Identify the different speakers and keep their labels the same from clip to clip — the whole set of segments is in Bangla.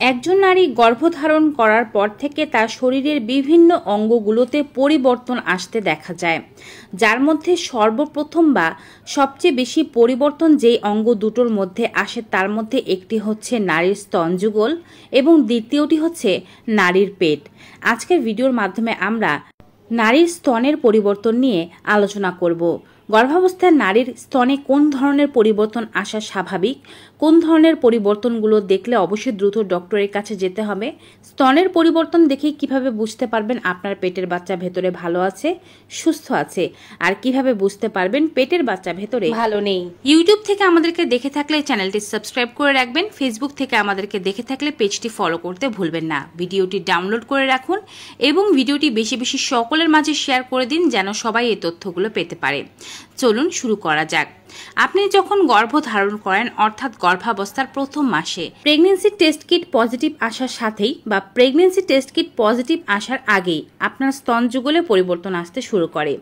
Speaker 1: একজন নারী গর্ভধারণ করার পর থেকে তার শরীরের বিভিন্ন অঙ্গগুলোতে পরিবর্তন আসতে দেখা যায়, যার মধ্যে সর্বপ্রথম বা সবচেয়ে বেশি পরিবর্তন যেই অঙ্গ দুটোর মধ্যে আসে তার মধ্যে একটি হচ্ছে নারীর স্তনযুগল এবং দ্বিতীয়টি হচ্ছে নারীর পেট। আজকের ভিডিওর মাধ্যমে আমরা নারীর স্তনের পরিবর্তন নিয়ে আলোচনা করব। গর্ভাবস্থায় নারীর স্তনে কোন ধরনের পরিবর্তন আসা স্বাভাবিক, কোন ধরনের পরিবর্তনগুলো দেখলে অবশ্যই দ্রুত ডক্টরের কাছে যেতে হবে, স্তনের পরিবর্তন দেখে কিভাবে বুঝতে পারবেন আপনার পেটের বাচ্চা ভেতরে ভালো আছে, সুস্থ আছে, আর কিভাবে বুঝতে পারবেন পেটের বাচ্চা ভেতরে ভালো নেই। ইউটিউব থেকে আমাদেরকে দেখে থাকলে চ্যানেলটি সাবস্ক্রাইব করে রাখবেন, ফেসবুক থেকে আমাদেরকে দেখে থাকলে পেজটি ফলো করতে ভুলবেন না। ভিডিওটি ডাউনলোড করে রাখুন এবং ভিডিওটি বেশি বেশি সকলের মাঝে শেয়ার করে দিন যেন সবাই এই তথ্যগুলো পেতে পারে। চলুন শুরু করা যাক। আপনি যখন গর্ভধারণ করেন অর্থাৎ গর্ভাবস্থার প্রথম মাসে প্রেগন্যান্সি টেস্ট কিট পজিটিভ আসার সাথেই বা প্রেগন্যান্সি টেস্ট কিট পজিটিভ আসার আগেই আপনার স্তনযুগলে পরিবর্তন আসতে শুরু করে।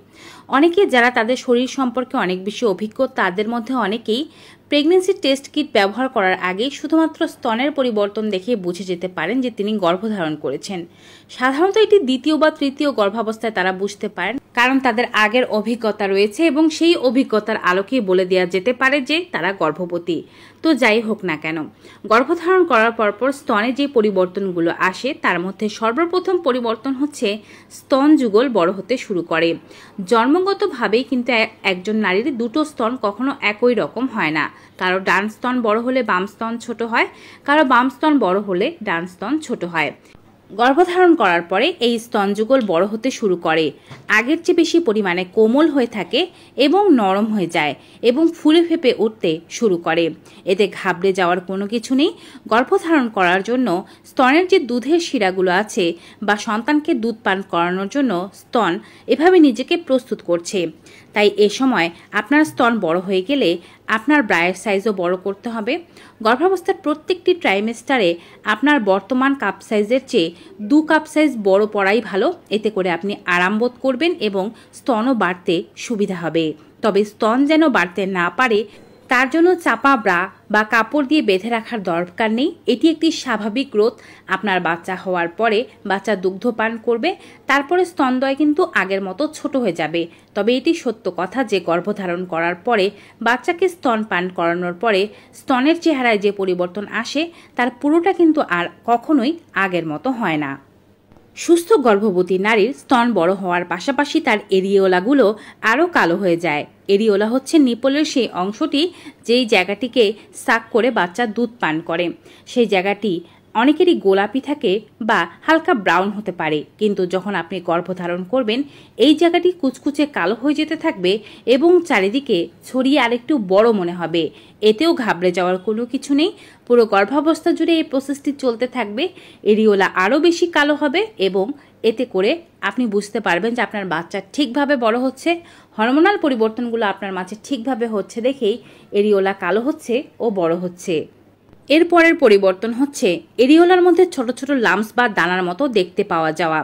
Speaker 1: অনেকে যারা তাদের শরীর সম্পর্কে অনেক বেশি অভিজ্ঞ তাদের মধ্যে অনেকেই প্রেগন্যান্সি টেস্ট কিট ব্যবহার করার আগে শুধুমাত্র স্তনের পরিবর্তন দেখে বুঝে যেতে পারেন যে তিনি গর্ভধারণ করেছেন। সাধারণত এটি দ্বিতীয় বা তৃতীয় গর্ভাবস্থায় তারা বুঝতে পারেন, কারণ তাদের আগের অভিজ্ঞতা রয়েছে এবং সেই অভিজ্ঞতার আলোকেই বলে দেওয়া যেতে পারে যে তারা গর্ভবতী। তো যাই হোক না কেন, গর্ভধারণ করার পরপর স্তনে যে পরিবর্তনগুলো আসে তার মধ্যে সর্বপ্রথম পরিবর্তন হচ্ছে স্তন যুগল বড় হতে শুরু করে। জন্মগতভাবেই কিন্তু একজন নারীর দুটো স্তন কখনো একই রকম হয় না। কারো ডান স্তন বড় হলে বাম স্তন ছোট হয়, কারো বাম স্তন বড় হলে ডান স্তন ছোট হয়। গর্ভধারণ করার পরে এই স্তনযুগল বড় হতে শুরু করে, আগের চেয়ে বেশি পরিমাণে কোমল হয়ে থাকে এবং নরম হয়ে যায় এবং ফুলে ফেপে উঠতে শুরু করে। এতে ঘাবড়ে যাওয়ার কোনো কিছু নেই। গর্ভধারণ করার জন্য স্তনের যে দুধের শিরাগুলো আছে বা সন্তানকে দুধ পান করানোর জন্য স্তন এভাবে নিজেকে প্রস্তুত করছে। তাই এ সময় আপনার স্তন বড় হয়ে গেলে আপনার ব্রায়ের সাইজও বড় করতে হবে। গর্ভাবস্থার প্রত্যেকটি ট্রাইমেস্টারে আপনার বর্তমান কাপ সাইজের চেয়ে 2 কাপ সাইজ বড় পড়াই ভালো। এতে করে আপনি আরাম বোধ করবেন এবং স্তনও বাড়তে সুবিধা হবে। তবে স্তন যেন বাড়তে না পারে তার জন্য চাপা ব্রা বা কাপড় দিয়ে বেঁধে রাখার দরকার নেই। এটি একটি স্বাভাবিক গ্রোথ। আপনার বাচ্চা হওয়ার পরে বাচ্চা দুগ্ধ পান করবে, তারপরে স্তনদ্বয় কিন্তু আগের মতো ছোট হয়ে যাবে। তবে এটি সত্য কথা যে গর্ভধারণ করার পরে বাচ্চাকে স্তন পান করানোর পরে স্তনের চেহারায় যে পরিবর্তন আসে তার পুরোটা কিন্তু আর কখনোই আগের মতো হয় না। সুস্থ গর্ভবতী নারীর স্তন বড় হওয়ার পাশাপাশি তার এরিওলাগুলো আরও কালো হয়ে যায়। এরিওলা হচ্ছে নিপলের সেই অংশটি যেই জায়গাটিকে সাক করে বাচ্চা দুধ পান করে। সেই জায়গাটি অনেকেরই গোলাপি থাকে বা হালকা ব্রাউন হতে পারে, কিন্তু যখন আপনি গর্ভধারণ করবেন এই জায়গাটি কুচকুচে কালো হয়ে যেতে থাকবে এবং চারিদিকে ছড়িয়ে আরেকটু বড় মনে হবে। এতেও ঘাবড়ে যাওয়ার কোনো কিছু নেই। পুরো গর্ভাবস্থা জুড়ে এই প্রসেসটি চলতে থাকবে। এরিওলা আরও বেশি কালো হবে এবং এতে করে আপনি বুঝতে পারবেন যে আপনার বাচ্চা ঠিকভাবে বড় হচ্ছে। হরমোনাল পরিবর্তনগুলো আপনার মাঝে ঠিকভাবে হচ্ছে দেখেই এরিওলা কালো হচ্ছে ও বড় হচ্ছে। এরপরের পরিবর্তন হচ্ছে এরিওলার মধ্যে ছোট ছোট লাম্পস বা দানার মতো দেখতে পাওয়া যাওয়া।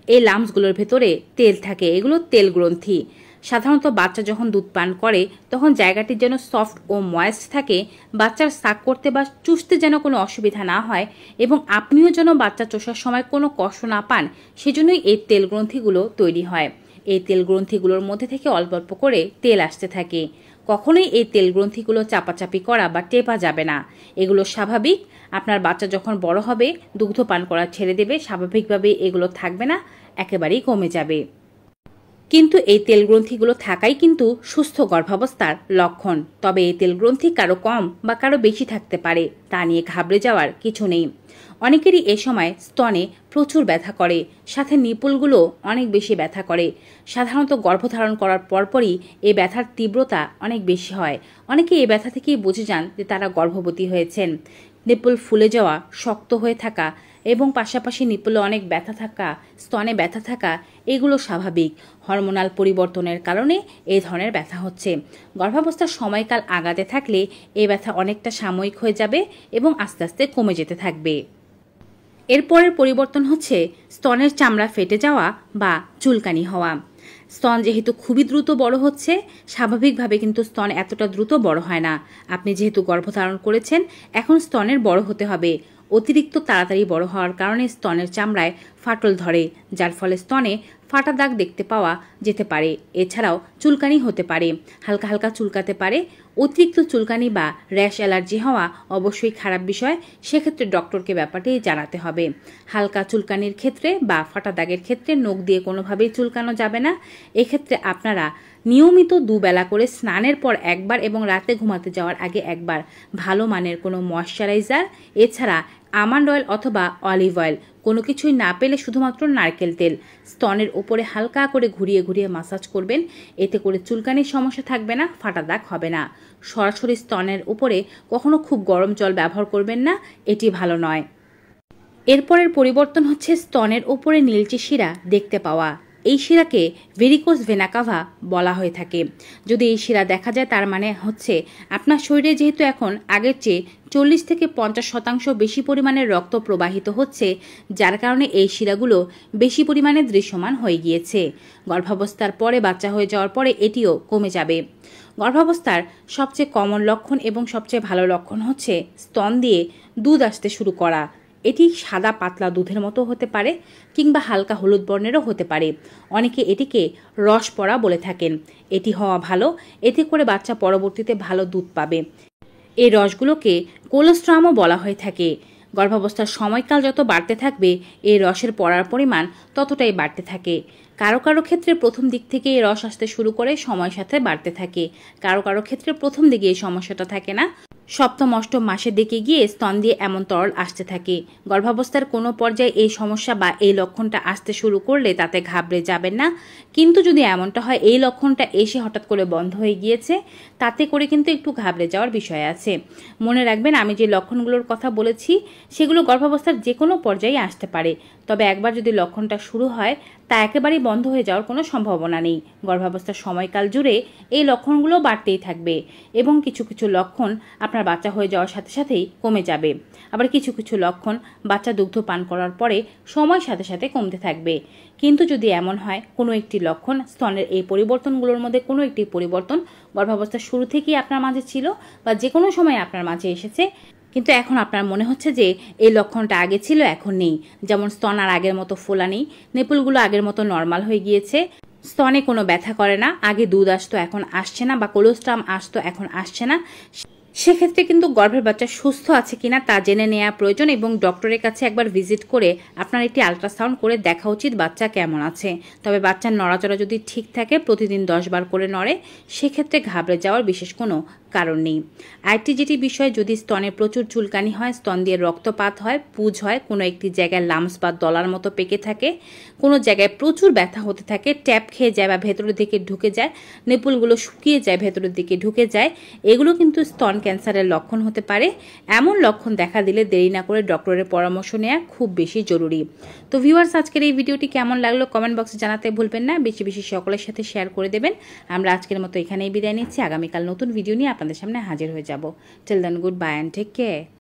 Speaker 1: এই লাম্পসগুলোর ভেতরে তেল থাকে, এগুলো তেল গ্রন্থি। সাধারণত বাচ্চা যখন দুধ পান করে তখন জায়গাটি যেন সফট ও ময়েস্ট থাকে, বাচ্চার সাক করতে বা চুষতে যেন কোনো অসুবিধা না হয় এবং আপনিও যেন বাচ্চা চষার সময় কোনো কষ্ট না পান, সেজন্যই এই তেল গ্রন্থিগুলো তৈরি হয়। এই তেল গ্রন্থিগুলোর মধ্যে থেকে অল্প অল্প করে তেল আসতে থাকে। কখনোই এই তেল গ্রন্থিগুলো চাপাচাপি করা বা টেপা যাবে না। এগুলো স্বাভাবিক। আপনার বাচ্চা যখন বড় হবে দুগ্ধ পান করা ছেড়ে দেবে, স্বাভাবিকভাবে এগুলো থাকবে না, একেবারেই কমে যাবে। কিন্তু এই তেল গ্রন্থিগুলো থাকাই কিন্তু সুস্থ গর্ভাবস্থার লক্ষণ। তবে এই তেল গ্রন্থি কারো কম বা কারো বেশি থাকতে পারে, তা নিয়ে ঘাবড়ে যাওয়ার কিছু নেই। অনেকেরই এ সময় স্তনে প্রচুর ব্যথা করে, সাথে নিপুলগুলো অনেক বেশি ব্যথা করে। সাধারণত গর্ভধারণ করার পরপরই এই ব্যথার তীব্রতা অনেক বেশি হয়। অনেকে এই ব্যথা থেকেই বুঝে যান যে তারা গর্ভবতী হয়েছেন। নিপুল ফুলে যাওয়া, শক্ত হয়ে থাকা এবং পাশাপাশি নিপুলে অনেক ব্যথা থাকা, স্তনে ব্যথা থাকা, এগুলো স্বাভাবিক। হরমোনাল পরিবর্তনের কারণে এই ধরনের ব্যথা হচ্ছে। গর্ভাবস্থার সময়কাল আগাতে থাকলে এই ব্যথা অনেকটা সাময়িক হয়ে যাবে এবং আস্তে আস্তে কমে যেতে থাকবে। এরপরের পরিবর্তন হচ্ছে স্তনের চামড়া ফেটে যাওয়া বা চুলকানি হওয়া। স্তন যেহেতু খুবই দ্রুত বড় হচ্ছে, স্বাভাবিকভাবে কিন্তু স্তন এতটা দ্রুত বড় হয় না। আপনি যেহেতু গর্ভধারণ করেছেন এখন স্তনের বড় হতে হবে, অতিরিক্ত তাড়াতাড়ি বড় হওয়ার কারণে স্তনের চামড়ায় ফাটল ধরে, যার ফলে স্তনে ফাটা দাগ দেখতে পাওয়া যেতে পারে। এছাড়াও চুলকানি হতে পারে, হালকা হালকা চুলকাতে পারে। অতিরিক্ত চুলকানি বা র্যাশ অ্যালার্জি হওয়া অবশ্যই খারাপ বিষয়, সেক্ষেত্রে ডক্টরকে ব্যাপারটি জানাতে হবে। হালকা চুলকানির ক্ষেত্রে বা ফাটা দাগের ক্ষেত্রে নখ দিয়ে কোনোভাবেই চুলকানো যাবে না। এক্ষেত্রে আপনারা নিয়মিত দুবেলা করে স্নানের পর একবার এবং রাতে ঘুমাতে যাওয়ার আগে একবার ভালো মানের কোনো ময়শ্চারাইজার, এছাড়া আমন্ড অয়েল অথবা অলিভ অয়েল, কোনো কিছুই না পেলে শুধুমাত্র নারকেল তেল স্তনের ওপরে হালকা করে ঘুরিয়ে ঘুরিয়ে মাসাজ করবেন। এতে করে চুলকানির সমস্যা থাকবে না, ফাটা দাগ হবে না। সরাসরি স্তনের উপরে কখনো খুব গরম জল ব্যবহার করবেন না, এটি ভালো নয়। এরপরের পরিবর্তন হচ্ছে স্তনের ওপরে নীলচে শিরা দেখতে পাওয়া। এই শিরাকে ভেরিকোস ভেনা কাভা বলা হয়ে থাকে। যদি এই শিরা দেখা যায় তার মানে হচ্ছে আপনার শরীরে যেহেতু এখন আগের চেয়ে 40 থেকে 50% বেশি পরিমাণে রক্ত প্রবাহিত হচ্ছে, যার কারণে এই শিরাগুলো বেশি পরিমাণে দৃশ্যমান হয়ে গিয়েছে। গর্ভাবস্থার পরে বাচ্চা হয়ে যাওয়ার পরে এটিও কমে যাবে। গর্ভাবস্থার সবচেয়ে কমন লক্ষণ এবং সবচেয়ে ভালো লক্ষণ হচ্ছে স্তন দিয়ে দুধ আসতে শুরু করা। এটি সাদা পাতলা দুধের মতো হতে পারে কিংবা হালকা হলুদ বর্ণেরও হতে পারে। অনেকে এটিকে রস পড়া বলে থাকেন। এটি হওয়া ভালো, এতে করে বাচ্চা পরবর্তীতে ভালো দুধ পাবে। এই রসগুলোকে কোলোস্ট্রামও বলা হয়ে থাকে। গর্ভাবস্থার সময়কাল যত বাড়তে থাকবে এই রসের পড়ার পরিমাণ ততটাই বাড়তে থাকে। কারো কারো ক্ষেত্রে প্রথম দিক থেকে এই রস আসতে শুরু করে সময়ের সাথে বাড়তে থাকে। কারো কারো ক্ষেত্রে প্রথম দিকে এই সমস্যাটা থাকে না, সপ্তম অষ্টম মাসের দিকে গিয়ে স্তন দিয়ে এমন তরল আসতে থাকে। গর্ভাবস্থার কোনো পর্যায়ে এই সমস্যা বা এই লক্ষণটা আসতে শুরু করলে তাতে ঘাবড়ে যাবেন না। কিন্তু যদি এমনটা হয় এই লক্ষণটা এসে হঠাৎ করে বন্ধ হয়ে গিয়েছে, তাতে করে কিন্তু একটু ঘাবড়ে যাওয়ার বিষয় আছে। মনে রাখবেন, আমি যে লক্ষণগুলোর কথা বলেছি সেগুলো গর্ভাবস্থার যে কোনো পর্যায়ে আসতে পারে। তবে একবার যদি লক্ষণটা শুরু হয় তা একেবারেই বন্ধ হয়ে যাওয়ার কোনো সম্ভাবনা নেই। গর্ভাবস্থার সময়কাল জুড়ে এই লক্ষণগুলো বাড়তেই থাকবে এবং কিছু কিছু লক্ষণ আপনার বাচ্চা হয়ে যাওয়ার সাথে সাথেই কমে যাবে। আবার কিছু কিছু লক্ষণ বাচ্চা দুগ্ধ পান করার পরে সময়ের সাথে সাথে কমতে থাকবে। কিন্তু যদি এমন হয় কোনো একটি লক্ষণ, স্তনের এই পরিবর্তনগুলোর মধ্যে কোনো একটি পরিবর্তন গর্ভাবস্থার শুরু থেকেই আপনার মাঝে ছিল বা যে কোনো সময় আপনার মাঝে এসেছে, কিন্তু এখন আপনার মনে হচ্ছে যে এই লক্ষণটা আগে ছিল এখন নেই, যেমন স্তন আর আগের মতো ফোলা নেই, নেপুলগুলো আগের মতো নর্মাল হয়ে গিয়েছে, স্তনে কোনো ব্যথা করে না, আগে দুধ আসতো এখন আসছে না, বা কোলোস্ট্রাম আসতো এখন আসছে না, সেক্ষেত্রে কিন্তু গর্ভের বাচ্চা সুস্থ আছে কিনা তা জেনে নেওয়া প্রয়োজন এবং ডক্টরের কাছে একবার ভিজিট করে আপনার একটি আল্ট্রাসাউন্ড করে দেখা উচিত বাচ্চা কেমন আছে। তবে বাচ্চার নড়াচড়া যদি ঠিক থাকে, প্রতিদিন 10 বার করে নড়ে, সেক্ষেত্রে ঘাবড়ে যাওয়ার বিশেষ কোনো কারণ নেই। আরেকটি যেটি বিষয়, যদি স্তনে প্রচুর চুলকানি হয়, স্তন দিয়ে রক্তপাত হয়, পুজ হয়, কোনো একটি জায়গায় লাম্পস বা দলার মতো পেকে থাকে, কোনো জায়গায় প্রচুর ব্যথা হতে থাকে, ট্যাপ খেয়ে যায় বা ভেতরের দিকে ঢুকে যায়, নেপুলগুলো শুকিয়ে যায়, ভেতরের দিকে ঢুকে যায়, এগুলো কিন্তু স্তন ক্যান্সারের লক্ষণ হতে পারে। এমন লক্ষণ দেখা দিলে দেরি না করে ডক্টরের পরামর্শ নেওয়া খুব বেশি জরুরি। তো ভিউয়ার্স, আজকের এই ভিডিওটি কেমন লাগলো কমেন্ট বক্সে জানাতে ভুলবেন না। বেশি বেশি সকলের সাথে শেয়ার করে দেবেন। আমরা আজকের মতো এখানেই বিদায় নিচ্ছি। আগামীকাল নতুন ভিডিও নিয়ে আপনাদের সামনে হাজির হয়ে যাব। Till then, good bye and take care.